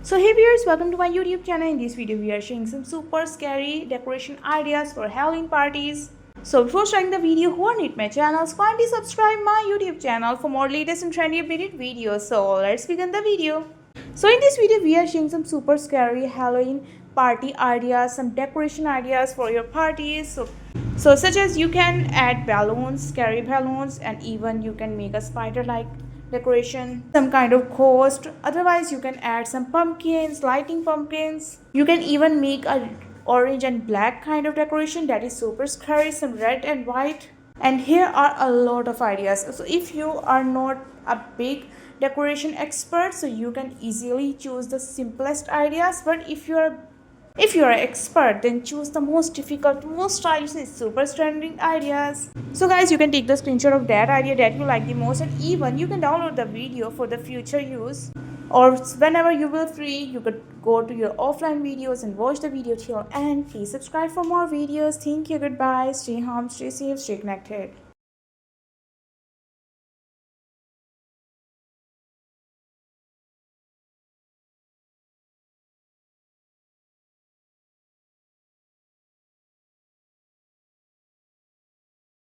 So hey viewers, welcome to my YouTube channel. In this video we are sharing some super scary decoration ideas for Halloween parties. So before starting the video, who are new to my channel, kindly subscribe my YouTube channel for more latest and trendy updated videos. So let's begin the video. So in this video we are sharing some super scary Halloween party ideas, some decoration ideas for your parties. So such as you can add balloons, scary balloons, and even you can make a spider like decoration, some kind of ghost. Otherwise you can add some pumpkins, lighting pumpkins. You can even make a orange and black kind of decoration that is super scary, some red and white. And here are a lot of ideas. So if you are not a big decoration expert, so you can easily choose the simplest ideas, but if you are an expert, then choose the most difficult, most stylish and super trending ideas. So guys, you can take the screenshot of that idea that you like the most, and even you can download the video for the future use. Or whenever you will free, you could go to your offline videos and watch the video till end. Please subscribe for more videos. Thank you, goodbye, stay home, stay safe, stay connected.